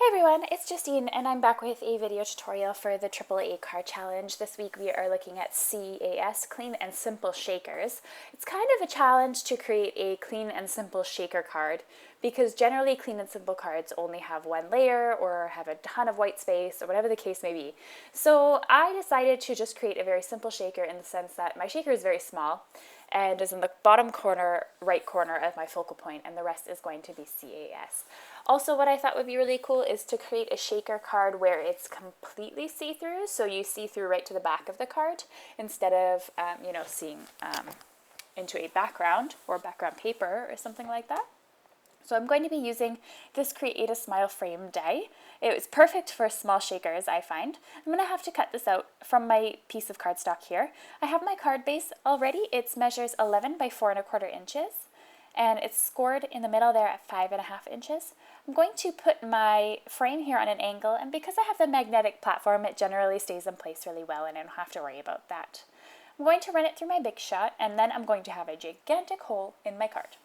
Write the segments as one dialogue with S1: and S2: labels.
S1: Hey everyone, it's Justine and I'm back with a video tutorial for the AAA card challenge. This week we are looking at CAS, Clean and Simple Shakers. It's kind of a challenge to create a clean and simple shaker card because generally clean and simple cards only have one layer or have a ton of white space or whatever the case may be. So I decided to just create a very simple shaker in the sense that my shaker is very small and is in the bottom corner, right corner of my focal point, and the rest is going to be CAS. Also, what I thought would be really cool is to create a shaker card where it's completely see-through, so you see through right to the back of the card instead of, seeing into a background or background paper or something like that. So I'm going to be using this Create a Smile frame die. It was perfect for small shakers, I find. I'm going to have to cut this out from my piece of cardstock here. I have my card base already. It measures 11 by 4¼ inches, and it's scored in the middle there at 5½ inches. I'm going to put my frame here on an angle, and because I have the magnetic platform, it generally stays in place really well, and I don't have to worry about that. I'm going to run it through my Big Shot, and then I'm going to have a gigantic hole in my card.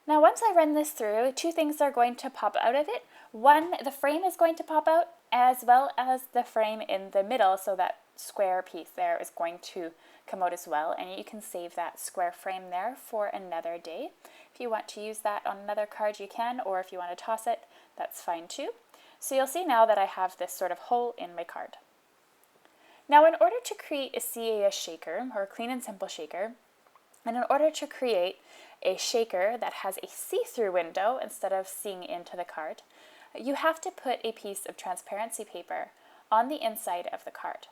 S1: Now once I run this through, two things are going to pop out of it. One, the frame is going to pop out, as well as the frame in the middle, so that square piece there is going to come out as well, and you can save that square frame there for another day. If you want to use that on another card you can, or if you want to toss it, that's fine too. So you'll see now that I have this sort of hole in my card. Now in order to create a CAS shaker, or a clean and simple shaker, and in order to create a shaker that has a see-through window instead of seeing into the card, you have to put a piece of transparency paper on the inside of the card.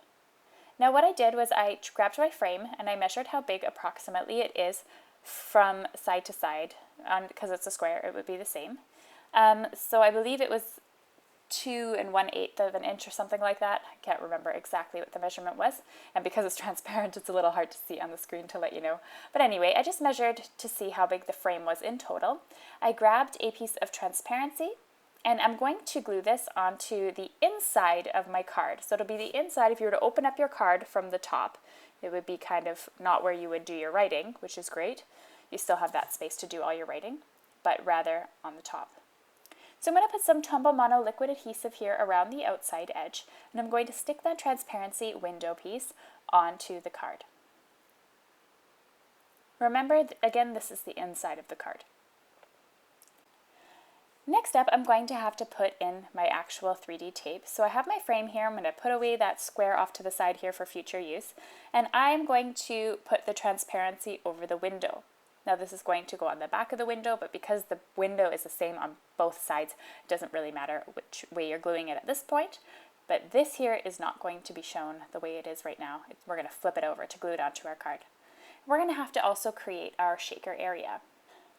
S1: Now what I did was I grabbed my frame and I measured how big approximately it is from side to side, because it's a square, it would be the same. So I believe it was 2 1/8 inch or something like that. I can't remember exactly what the measurement was, and because it's transparent it's a little hard to see on the screen to let you know. But anyway, I just measured to see how big the frame was in total. I grabbed a piece of transparency and I'm going to glue this onto the inside of my card. So it'll be the inside. If you were to open up your card from the top, it would be kind of not where you would do your writing, which is great. You still have that space to do all your writing, but rather on the top. So I'm going to put some Tombow Mono liquid adhesive here around the outside edge, and I'm going to stick that transparency window piece onto the card. Remember, again, this is the inside of the card. Next up, I'm going to have to put in my actual 3D tape. So I have my frame here. I'm going to put away that square off to the side here for future use, and I'm going to put the transparency over the window. Now this is going to go on the back of the window, but because the window is the same on both sides, it doesn't really matter which way you're gluing it at this point. But this here is not going to be shown the way it is right now. We're going to flip it over to glue it onto our card. We're going to have to also create our shaker area.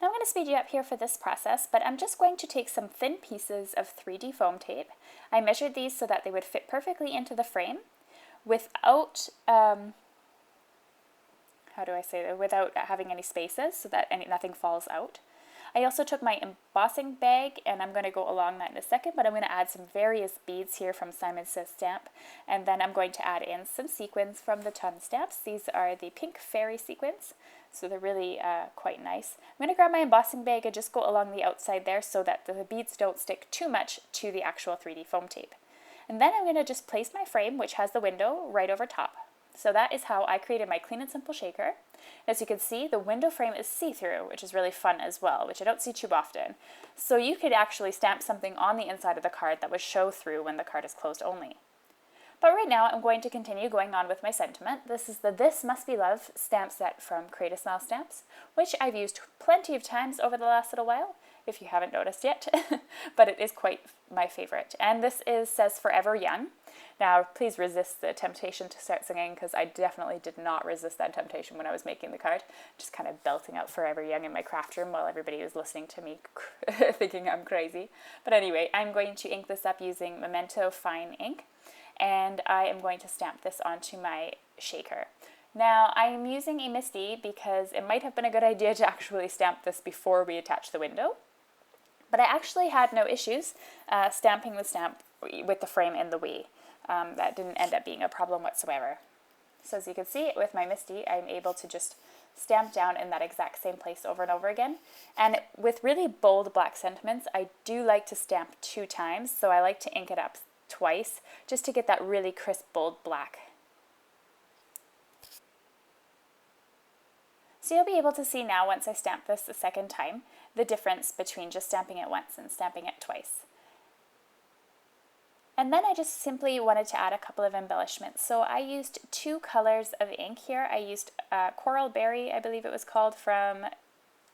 S1: Now I'm going to speed you up here for this process, but I'm just going to take some thin pieces of 3D foam tape. I measured these so that they would fit perfectly into the frame without without having any spaces, so that nothing falls out. I also took my embossing bag, and I'm going to go along that in a second, but I'm going to add some various beads here from Simon Says Stamp, and then I'm going to add in some sequins from the Ton Stamps. These are the pink fairy sequins, so they're really quite nice. I'm going to grab my embossing bag and just go along the outside there so that the beads don't stick too much to the actual 3D foam tape. And then I'm going to just place my frame, which has the window, right over top. So that is how I created my clean and simple shaker. As you can see, the window frame is see-through, which is really fun as well, which I don't see too often. So you could actually stamp something on the inside of the card that would show through when the card is closed only. But right now I'm going to continue going on with my sentiment. This is the This Must Be Love stamp set from Create a Smile Stamps, which I've used plenty of times over the last little while, if you haven't noticed yet, but it is quite my favorite. And this says Forever Young. Now, please resist the temptation to start singing, because I definitely did not resist that temptation when I was making the card. Just kind of belting out Forever Young in my craft room while everybody was listening to me thinking I'm crazy. But anyway, I'm going to ink this up using Memento Fine ink, and I am going to stamp this onto my shaker. Now, I'm using a MISTI because it might have been a good idea to actually stamp this before we attach the window, but I actually had no issues stamping the stamp with the frame in the way. That didn't end up being a problem whatsoever. So as you can see, with my MISTI, I'm able to just stamp down in that exact same place over and over again. And with really bold black sentiments, I do like to stamp 2 times, so I like to ink it up twice just to get that really crisp, bold black. So you'll be able to see now, once I stamp this a second time, the difference between just stamping it once and stamping it twice. And then I just simply wanted to add a couple of embellishments. So I used 2 colors of ink here. I used Coral Berry, I believe it was called, from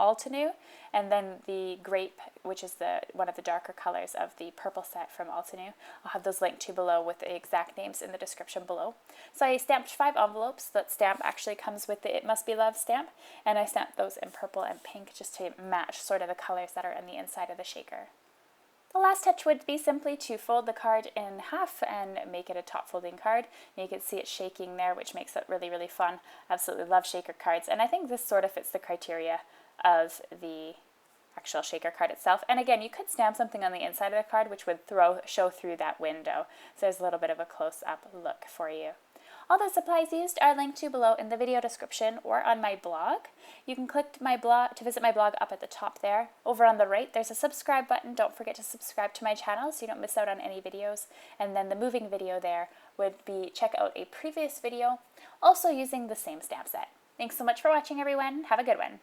S1: Altenew, and then the Grape, which is one of the darker colors of the purple set from Altenew. I'll have those linked to below with the exact names in the description below. So I stamped 5 envelopes. That stamp actually comes with the It Must Be Love stamp, and I stamped those in purple and pink just to match sort of the colors that are in the inside of the shaker. The last touch would be simply to fold the card in half and make it a top folding card. And you can see it shaking there, which makes it really, really fun. I absolutely love shaker cards, and I think this sort of fits the criteria of the actual shaker card itself. And again, you could stamp something on the inside of the card which would show through that window. So there's a little bit of a close-up look for you. All the supplies used are linked to below in the video description or on my blog. You can click my blog to visit my blog up at the top there. Over on the right, there's a subscribe button. Don't forget to subscribe to my channel so you don't miss out on any videos. And then the moving video there would be check out a previous video, also using the same stamp set. Thanks so much for watching, everyone. Have a good one.